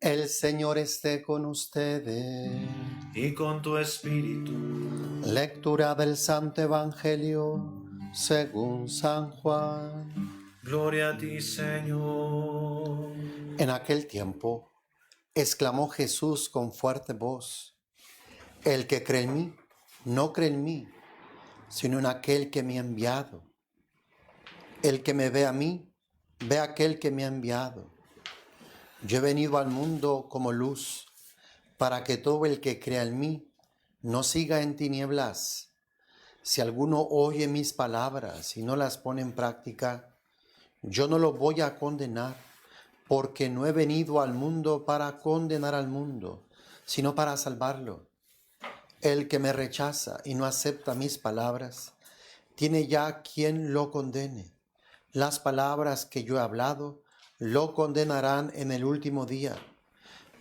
El Señor esté con ustedes. Y con tu espíritu. Lectura del Santo Evangelio según San Juan. Gloria a ti, Señor. En aquel tiempo, exclamó Jesús con fuerte voz: El que cree en mí, no cree en mí, sino en aquel que me ha enviado. El que me ve a mí, ve a aquel que me ha enviado. Yo he venido al mundo como luz, para que todo el que crea en mí no siga en tinieblas. Si alguno oye mis palabras y no las pone en práctica, yo no lo voy a condenar, porque no he venido al mundo para condenar al mundo, sino para salvarlo. El que me rechaza y no acepta mis palabras, tiene ya quien lo condene. Las palabras que yo he hablado lo condenarán en el último día,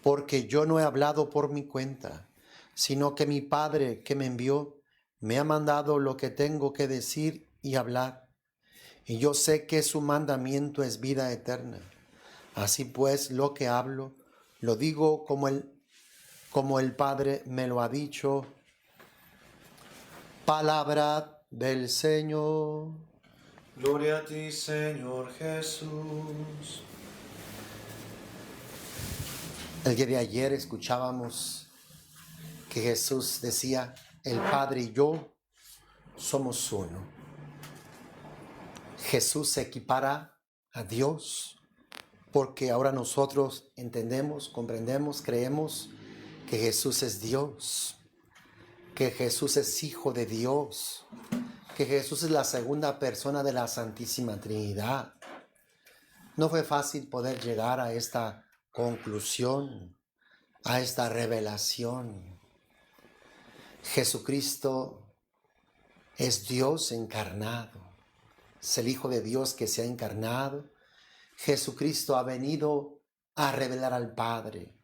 porque yo no he hablado por mi cuenta, sino que mi Padre que me envió me ha mandado lo que tengo que decir y hablar. Y yo sé que su mandamiento es vida eterna. Así pues, lo que hablo, lo digo como el Padre me lo ha dicho. Palabra del Señor. Gloria a ti, Señor Jesús. El día de ayer escuchábamos que Jesús decía: el Padre y yo somos uno. Jesús se equipara a Dios porque ahora nosotros entendemos, comprendemos, creemos que Jesús es Dios, que Jesús es Hijo de Dios, que Jesús es la segunda persona de la Santísima Trinidad. No fue fácil poder llegar a esta conclusión, a esta revelación. Jesucristo es Dios encarnado, es el Hijo de Dios que se ha encarnado. Jesucristo ha venido a revelar al Padre.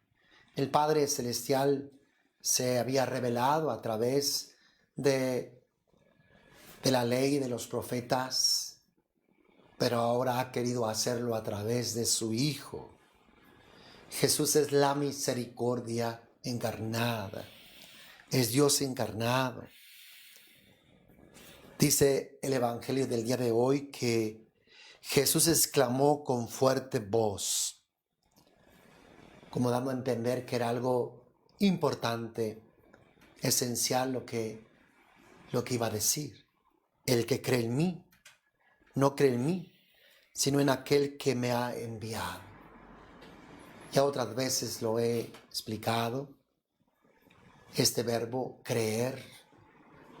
El Padre Celestial se había revelado a través de la ley de los profetas, pero ahora ha querido hacerlo a través de su Hijo. Jesús es la misericordia encarnada, es Dios encarnado. Dice el Evangelio del día de hoy que Jesús exclamó con fuerte voz, como dando a entender que era algo importante, esencial lo que iba a decir. El que cree en mí, no cree en mí, sino en aquel que me ha enviado. Ya otras veces lo he explicado. Este verbo creer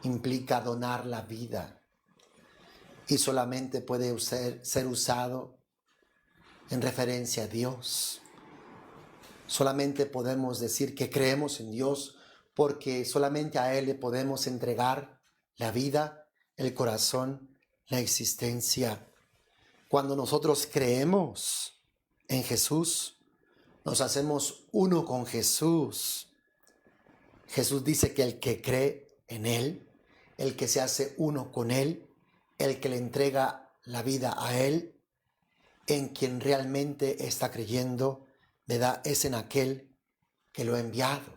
implica donar la vida y solamente puede ser usado en referencia a Dios. Solamente podemos decir que creemos en Dios porque solamente a Él le podemos entregar la vida, el corazón, la existencia. Cuando nosotros creemos en Jesús, nos hacemos uno con Jesús. Jesús dice que el que cree en Él, el que se hace uno con Él, el que le entrega la vida a Él, en quien realmente está creyendo, ¿verdad?, es en aquel que lo ha enviado.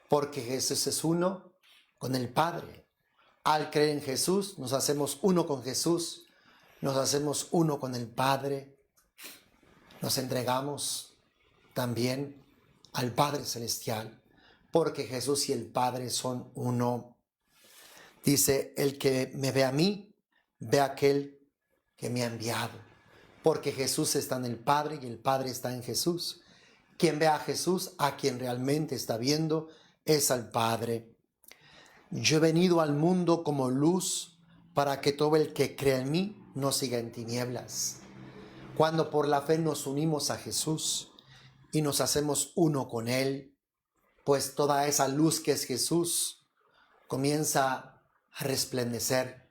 Porque Jesús es uno con el Padre. Al creer en Jesús, nos hacemos uno con Jesús, nos hacemos uno con el Padre, nos entregamos también al Padre Celestial, porque Jesús y el Padre son uno. Dice: el que me ve a mí, ve a aquel que me ha enviado, porque Jesús está en el Padre y el Padre está en Jesús. Quien ve a Jesús, a quien realmente está viendo, es al Padre. Yo he venido al mundo como luz para que todo el que cree en mí no siga en tinieblas. Cuando por la fe nos unimos a Jesús y nos hacemos uno con Él, pues toda esa luz que es Jesús comienza a resplandecer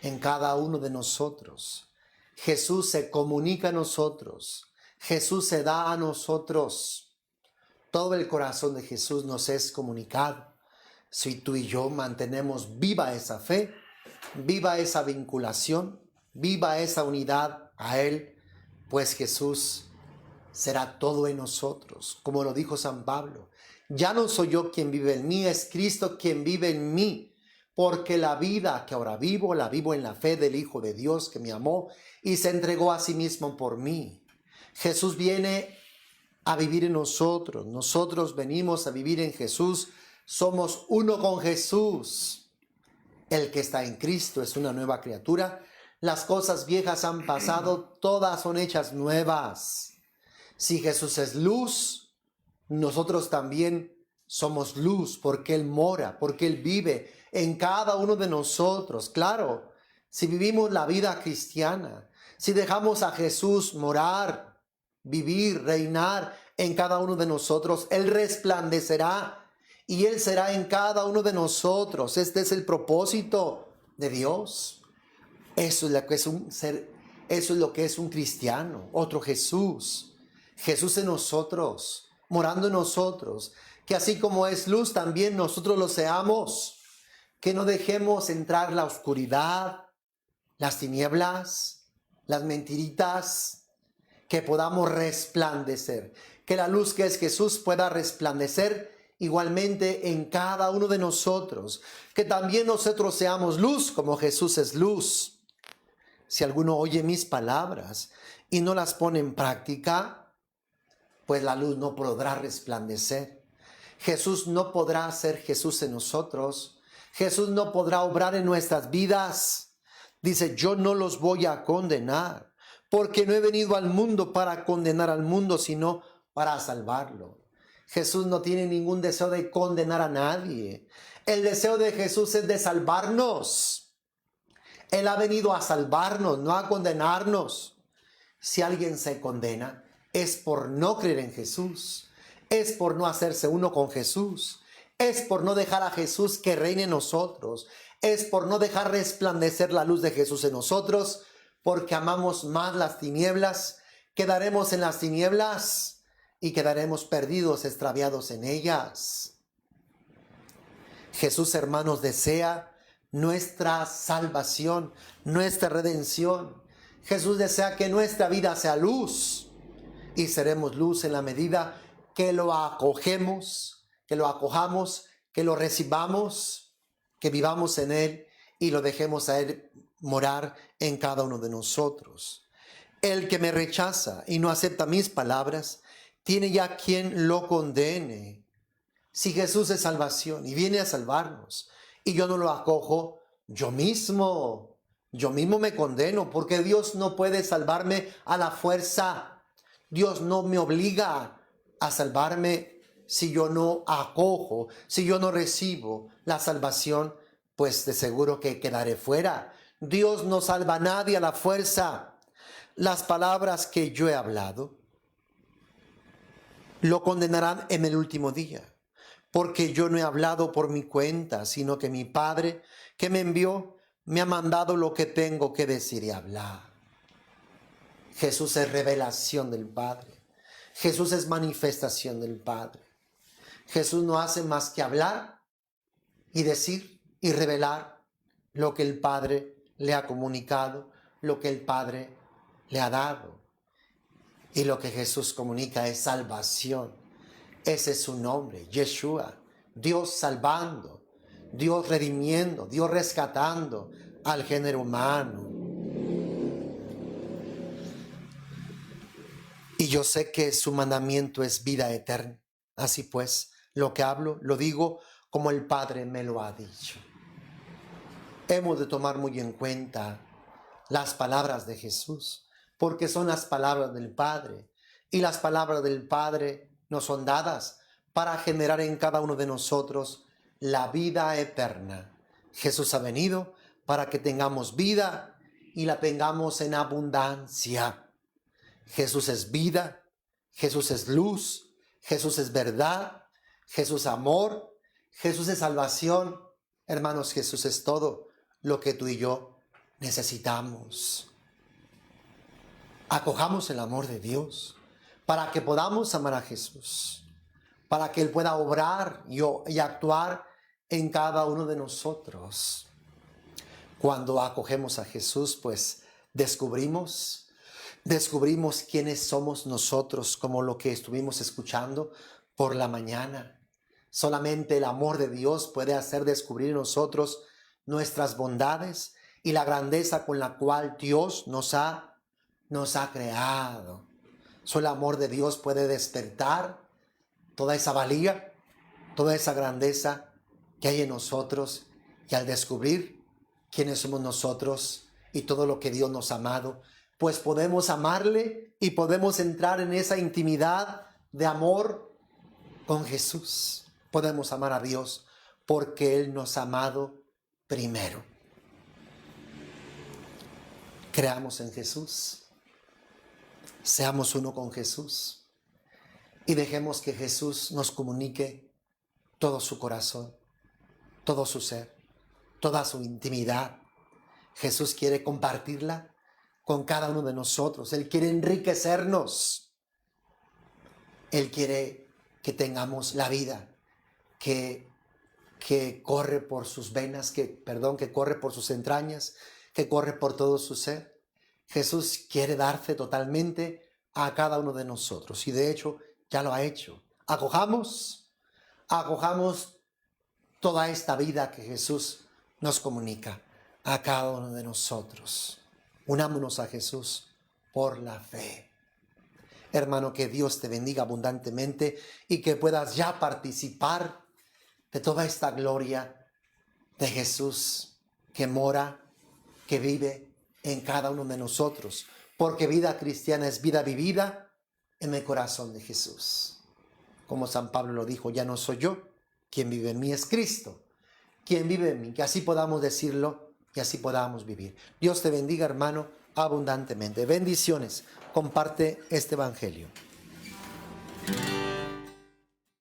en cada uno de nosotros. Jesús se comunica a nosotros, Jesús se da a nosotros. Todo el corazón de Jesús nos es comunicado. Si tú y yo mantenemos viva esa fe, viva esa vinculación, viva esa unidad a Él, pues Jesús será todo en nosotros, como lo dijo San Pablo. Ya no soy yo quien vive en mí, es Cristo quien vive en mí, porque la vida que ahora vivo, la vivo en la fe del Hijo de Dios que me amó y se entregó a sí mismo por mí. Jesús viene a vivir en nosotros, nosotros venimos a vivir en Jesús, somos uno con Jesús. El que está en Cristo es una nueva criatura, las cosas viejas han pasado, todas son hechas nuevas. Si Jesús es luz, nosotros también somos luz, porque Él mora, porque Él vive en cada uno de nosotros. Claro, si vivimos la vida cristiana, si dejamos a Jesús morar, vivir, reinar en cada uno de nosotros, Él resplandecerá y Él será en cada uno de nosotros. Este es el propósito de Dios. Eso es lo que es un cristiano, otro Jesús. Jesús en nosotros, morando en nosotros, que así como es luz, también nosotros lo seamos, que no dejemos entrar la oscuridad, las tinieblas, las mentiritas, que podamos resplandecer, que la luz que es Jesús pueda resplandecer igualmente en cada uno de nosotros, que también nosotros seamos luz como Jesús es luz. Si alguno oye mis palabras y no las pone en práctica, pues la luz no podrá resplandecer. Jesús no podrá ser Jesús en nosotros. Jesús no podrá obrar en nuestras vidas. Dice, yo no los voy a condenar, porque no he venido al mundo para condenar al mundo, sino para salvarlo. Jesús no tiene ningún deseo de condenar a nadie. El deseo de Jesús es de salvarnos. Él ha venido a salvarnos, no a condenarnos. Si alguien se condena, es por no creer en Jesús, es por no hacerse uno con Jesús, es por no dejar a Jesús que reine en nosotros, es por no dejar resplandecer la luz de Jesús en nosotros, porque amamos más las tinieblas, quedaremos en las tinieblas y quedaremos perdidos, extraviados en ellas. Jesús, hermanos, desea nuestra salvación, nuestra redención. Jesús desea que nuestra vida sea luz y seremos luz en la medida que lo acogemos, que lo acojamos, que lo recibamos, que vivamos en Él y lo dejemos a Él morar en cada uno de nosotros. El que me rechaza y no acepta mis palabras, tiene ya quien lo condene. Si Jesús es salvación y viene a salvarnos y yo no lo acojo, yo mismo me condeno, porque Dios no puede salvarme a la fuerza. Dios no me obliga a salvarme si yo no acojo, si yo no recibo la salvación, pues de seguro que quedaré fuera. Dios no salva a nadie a la fuerza. Las palabras que yo he hablado lo condenarán en el último día, porque yo no he hablado por mi cuenta, sino que mi Padre que me envió me ha mandado lo que tengo que decir y hablar. Jesús es revelación del Padre. Jesús es manifestación del Padre. Jesús no hace más que hablar y decir y revelar lo que el Padre le ha comunicado, lo que el Padre le ha dado. Y lo que Jesús comunica es salvación. Ese es su nombre, Yeshua, Dios salvando, Dios redimiendo, Dios rescatando al género humano. Y yo sé que su mandamiento es vida eterna. Así pues, lo que hablo, lo digo como el Padre me lo ha dicho. Hemos de tomar muy en cuenta las palabras de Jesús, porque son las palabras del Padre. Y las palabras del Padre nos son dadas para generar en cada uno de nosotros la vida eterna. Jesús ha venido para que tengamos vida y la tengamos en abundancia. Jesús es vida, Jesús es luz, Jesús es verdad, Jesús es amor, Jesús es salvación. Hermanos, Jesús es todo lo que tú y yo necesitamos. Acojamos el amor de Dios para que podamos amar a Jesús, para que Él pueda obrar y actuar en cada uno de nosotros. Cuando acogemos a Jesús, pues descubrimos descubrimos quiénes somos nosotros, como lo que estuvimos escuchando por la mañana. Solamente el amor de Dios puede hacer descubrir en nosotros nuestras bondades y la grandeza con la cual Dios nos ha creado. Solo el amor de Dios puede despertar toda esa valía, toda esa grandeza que hay en nosotros, y al descubrir quiénes somos nosotros y todo lo que Dios nos ha amado, pues podemos amarle y podemos entrar en esa intimidad de amor con Jesús. Podemos amar a Dios porque Él nos ha amado primero. Creamos en Jesús, seamos uno con Jesús y dejemos que Jesús nos comunique todo su corazón, todo su ser, toda su intimidad. Jesús quiere compartirla con cada uno de nosotros. Él quiere enriquecernos. Él quiere que tengamos la vida que corre por sus venas, que corre por sus entrañas, que corre por todo su ser. Jesús quiere darse totalmente a cada uno de nosotros y de hecho ya lo ha hecho. Acojamos toda esta vida que Jesús nos comunica a cada uno de nosotros. Unámonos a Jesús por la fe. Hermano, que Dios te bendiga abundantemente y que puedas ya participar de toda esta gloria de Jesús que mora, que vive en cada uno de nosotros. Porque vida cristiana es vida vivida en el corazón de Jesús. Como San Pablo lo dijo, ya no soy yo, quien vive en mí es Cristo. Quien vive en mí, que así podamos decirlo y así podamos vivir. Dios te bendiga, hermano, abundantemente. Bendiciones. Comparte este evangelio.